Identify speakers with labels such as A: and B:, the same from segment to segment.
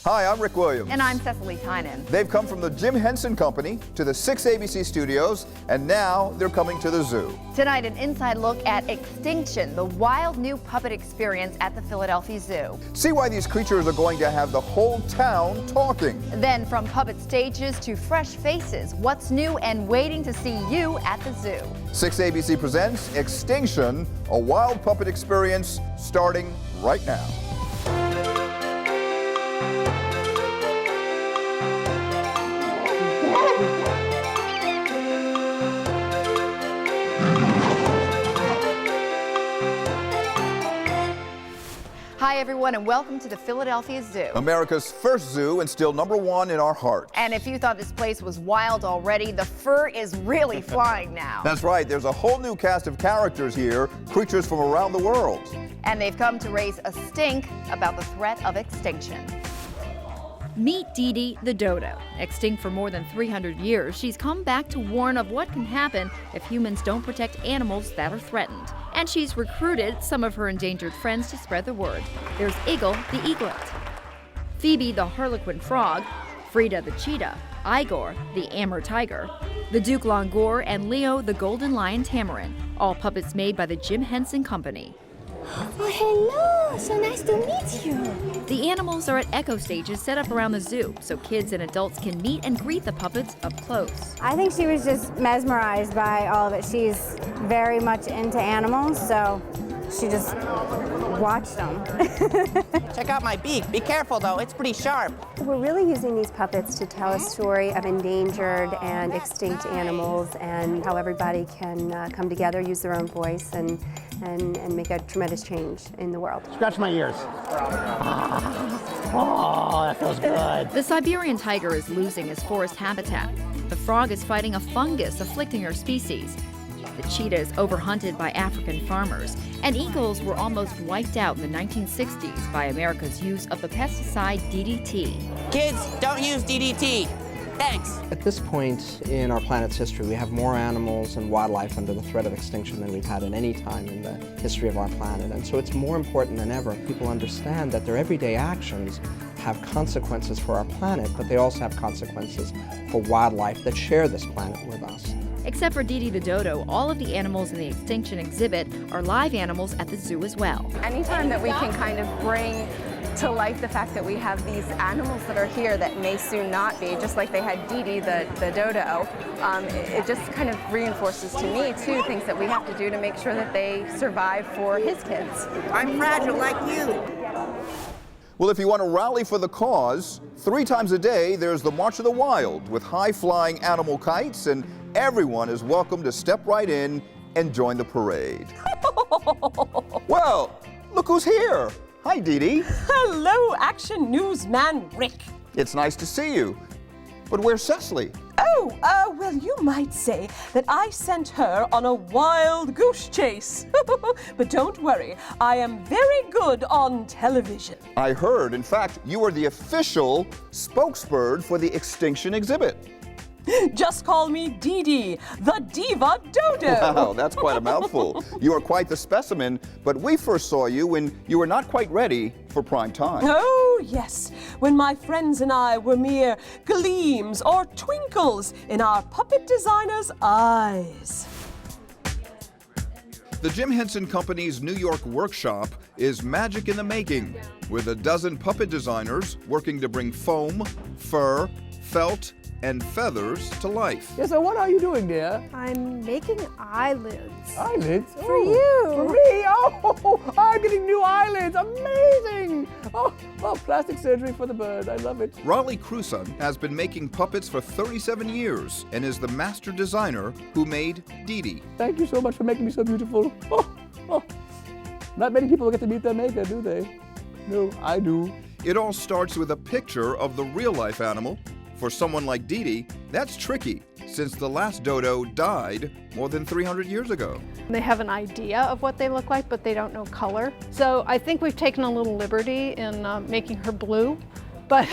A: Hi, I'm Rick Williams.
B: And I'm Cecily Tynan.
A: They've come from the Jim Henson Company to the 6 ABC studios, and now they're coming to the zoo.
B: Tonight, an inside look at Extinction, the wild new puppet experience at the Philadelphia Zoo.
A: See why these creatures are going to have the whole town talking.
B: Then from puppet stages to fresh faces, what's new and waiting to see you at the zoo.
A: 6 ABC presents Extinction, a wild puppet experience starting right now.
B: Hi everyone, and welcome to the Philadelphia Zoo.
A: America's first zoo and still #1 in our heart.
B: And if you thought this place was wild already, the fur is really flying now.
A: That's right, there's a whole new cast of characters here, creatures from around the world.
B: And they've come to raise a stink about the threat of extinction.
C: Meet Dee Dee the dodo. Extinct for more than 300 years, she's come back to warn of what can happen if humans don't protect animals that are threatened. And she's recruited some of her endangered friends to spread the word. There's Eagle the eaglet, Phoebe the harlequin frog, Frida the cheetah, Igor the Amur tiger, the Duke Longor, and Leo the golden lion tamarin, all puppets made by the Jim Henson Company.
D: Oh, hello! So nice to meet you.
C: The animals are at echo stages set up around the zoo so kids and adults can meet and greet the puppets up close.
D: I think she was just mesmerized by all of it. She's very much into animals, so she just watched them.
E: Check out my beak. Be careful, though. It's pretty sharp.
F: We're really using these puppets to tell a story of endangered and extinct animals and how everybody can come together, use their own voice, and make a tremendous change in the world.
G: Scratch my ears. Oh, that feels good.
C: The Siberian tiger is losing his forest habitat. The frog is fighting a fungus afflicting her species. The cheetah is overhunted by African farmers, and eagles were almost wiped out in the 1960s by America's use of the pesticide DDT.
E: Kids, don't use DDT. Thanks.
H: At this point in our planet's history, we have more animals and wildlife under the threat of extinction than we've had at any time in the history of our planet. And so it's more important than ever people understand that their everyday actions have consequences for our planet, but they also have consequences for wildlife that share this planet with us.
C: Except for Dee Dee the dodo, all of the animals in the extinction exhibit are live animals at the zoo as well.
I: Anytime that we can kind of bring to life the fact that we have these animals that are here that may soon not be, just like they had Dee Dee the dodo, it just kind of reinforces to me, too, things that we have to do to make sure that they survive for his kids.
E: I'm fragile like you.
A: Well, if you want to rally for the cause, 3 times a day there's the March of the Wild with high-flying animal kites, and everyone is welcome to step right in and join the parade. Well, look who's here. Hi, Dee Dee.
J: Hello, Action Newsman Rick.
A: It's nice to see you. But where's Cecily?
J: Oh, well, you might say that I sent her on a wild goose chase. But don't worry, I am very good on television.
A: I heard, in fact, you are the official spokesbird for the Extinction exhibit.
J: Just call me Dee Dee, the Diva Dodo.
A: Wow, that's quite a mouthful. You are quite the specimen, but we first saw you when you were not quite ready for prime time.
J: Oh, yes, when my friends and I were mere gleams or twinkles in our puppet designer's eyes.
A: The Jim Henson Company's New York workshop is magic in the making, with a dozen puppet designers working to bring foam, fur, felt, and feathers to life.
G: Yeah, so what are you doing there?
D: I'm making eyelids.
G: Eyelids?
D: For you.
G: For me? Oh, I'm getting new eyelids. Amazing. Oh, plastic surgery for the bird. I love it.
A: Raleigh Cruson has been making puppets for 37 years and is the master designer who made Dee Dee.
G: Thank you so much for making me so beautiful. Oh. Not many people get to meet their maker, do they? No, I do.
A: It all starts with a picture of the real-life animal. For someone like Dee Dee, that's tricky, since the last dodo died more than 300 years ago.
K: They have an idea of what they look like, but they don't know color. So I think we've taken a little liberty in making her blue, but...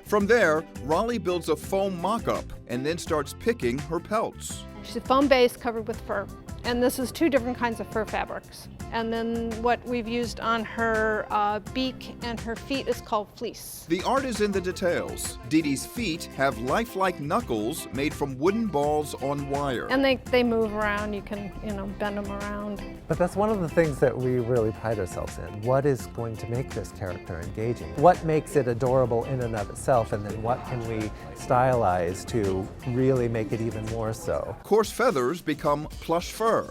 A: From there, Raleigh builds a foam mock-up and then starts picking her pelts.
K: She's foam base covered with fur. And this is 2 different kinds of fur fabrics. And then what we've used on her beak and her feet is called fleece.
A: The art is in the details. Dee Dee's feet have lifelike knuckles made from wooden balls on wire.
K: And they move around. You can, bend them around.
L: But that's one of the things that we really pride ourselves in. What is going to make this character engaging? What makes it adorable in and of itself, and then what can we stylize to really make it even more so?
A: Coarse feathers become plush fur.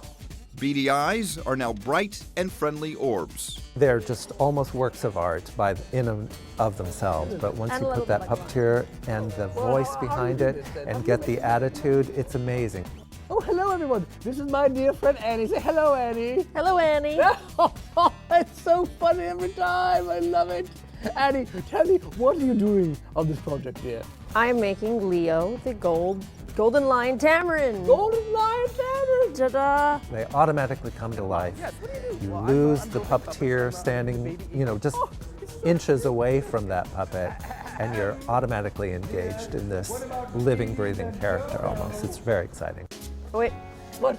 A: Beady eyes are now bright and friendly orbs.
L: They're just almost works of art in and of themselves, but once you put that puppeteer and the voice behind it and get the attitude, it's amazing.
G: Oh, hello everyone. This is my dear friend Annie. Say hello, Annie.
J: Hello, Annie.
G: It's so funny every time. I love it. Annie, tell me, what are you doing on this project here?
J: I'm making Leo the golden lion tamarin.
G: Golden lion tamarin.
J: Ta-da!
L: They automatically come to life. You lose the puppeteer standing, just inches away from that puppet, and you're automatically engaged in this living, breathing character almost. It's very exciting.
J: Wait.
G: What?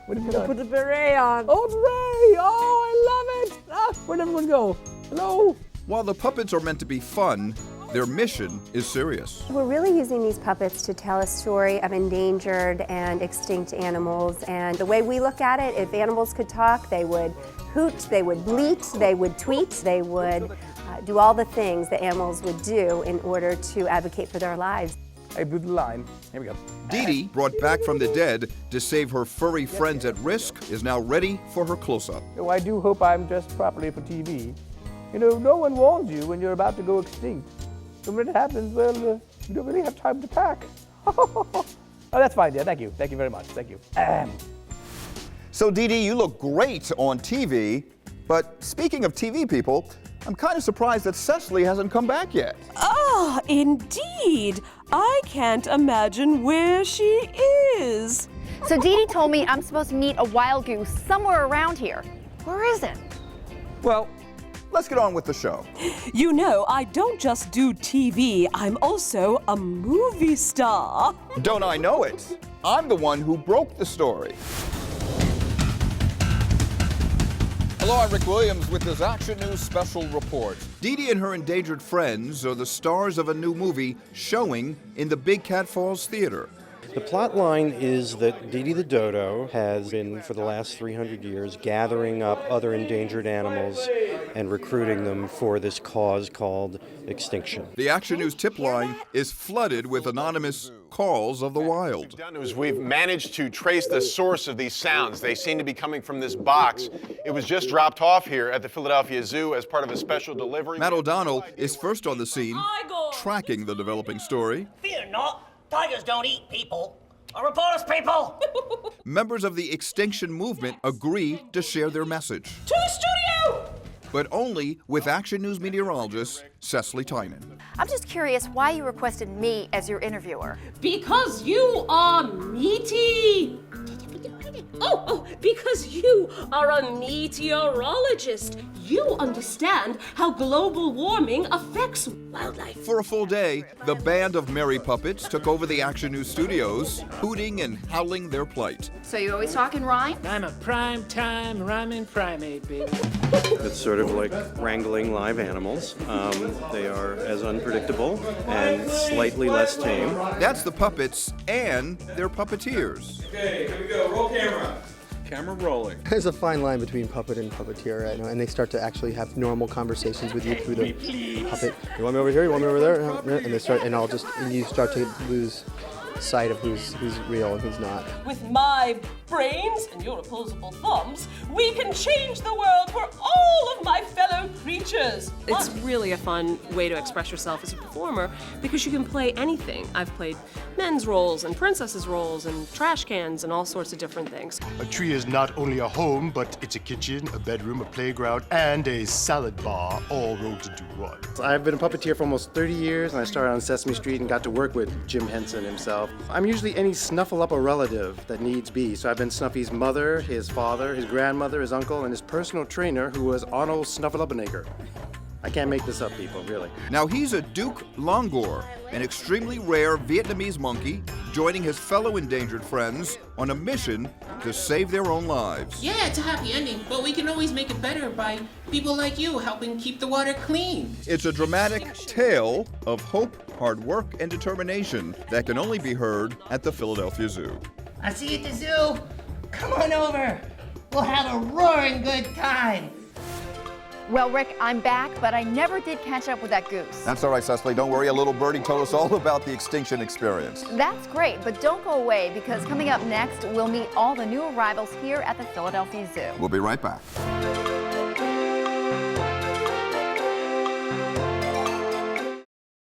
G: What have you done?
J: Put the beret on.
G: Oh, beret! Oh, I love it! Ah, where'd everyone go? Hello?
A: While the puppets are meant to be fun, their mission is serious.
F: We're really using these puppets to tell a story of endangered and extinct animals. And the way we look at it, if animals could talk, they would hoot, they would bleat, they would tweet, they would do all the things that animals would do in order to advocate for their lives.
G: I blew the line. Here we go.
A: Dee Dee, brought back from the dead to save her furry friends at risk, is now ready for her close-up.
G: Oh, I do hope I'm dressed properly for TV. No one warns you when you're about to go extinct. And when it happens, well, you don't really have time to pack. Oh, that's fine, dear. Thank you. Thank you very much. Thank you.
A: So, Dee Dee, you look great on TV, but speaking of TV people, I'm kind of surprised that Cecily hasn't come back yet.
J: Ah, indeed. I can't imagine where she is.
B: So Dee Dee told me I'm supposed to meet a wild goose somewhere around here. Where is it?
A: Well, let's get on with the show.
J: I don't just do TV, I'm also a movie star.
A: Don't I know it? I'm the one who broke the story. Hello, I'm Rick Williams with this Action News special report. Dee Dee and her endangered friends are the stars of a new movie showing in the Big Cat Falls Theater.
M: The plot line is that Dee Dee the dodo has been, for the last 300 years, gathering up other endangered animals and recruiting them for this cause called extinction.
A: The Action News tip line is flooded with anonymous calls of the wild.
N: We've managed to trace the source of these sounds. They seem to be coming from this box. It was just dropped off here at the Philadelphia Zoo as part of a special delivery.
A: Matt O'Donnell is first on the scene, tracking the developing story.
O: Fear not, tigers don't eat people. Or report us, people!
A: Members of the Extinction Movement agree to share their message.
O: To the studio!
A: But only with Action News meteorologist Cecily Tynan.
B: I'm just curious why you requested me as your interviewer.
P: Because you are meaty. Because you are a meteorologist. You understand how global warming affects wildlife.
A: For a full day, the band of merry puppets took over the Action News studios, hooting and howling their plight.
B: So you always talk in rhyme?
Q: I'm a prime-time rhyming primate, baby.
M: It's sort of like wrangling live animals. They are as unpredictable and slightly less tame.
A: That's the puppets and their puppeteers.
R: Okay, here we go. Roll camera. Camera rolling.
H: There's a fine line between puppet and puppeteer, I know, and they start to actually have normal conversations with you through the puppet. You want me over here? You want me over there? And they start, and you start to lose sight of who's real and who's not.
J: With my brains and your opposable thumbs, we can change the world for all of my fellow creatures.
P: It's really a fun way to express yourself as a performer because you can play anything. I've played men's roles and princesses' roles and trash cans and all sorts of different things.
S: A tree is not only a home, but it's a kitchen, a bedroom, a playground, and a salad bar, all rolled into one.
M: I've been a puppeteer for almost 30 years, and I started on Sesame Street and got to work with Jim Henson himself. I'm usually any snuffle-up-a relative that needs be, so I've been Snuffy's mother, his father, his grandmother, his uncle, and his personal trainer, who was Arnold Snuffleupaneger. I can't make this up, people, really.
A: Now he's a Duke Longor, an extremely rare Vietnamese monkey, joining his fellow endangered friends on a mission to save their own lives.
Q: Yeah, it's a happy ending, but we can always make it better by people like you helping keep the water clean.
A: It's a dramatic tale of hope, hard work, and determination that can only be heard at the Philadelphia Zoo.
O: I'll see you at the zoo. Come on over. We'll have a roaring good time.
B: Well, Rick, I'm back, but I never did catch up with that goose.
A: That's all right, Cecily. Don't worry. A little birdie told us all about the extinction experience.
B: That's great, but don't go away because coming up next, we'll meet all the new arrivals here at the Philadelphia Zoo.
A: We'll be right back.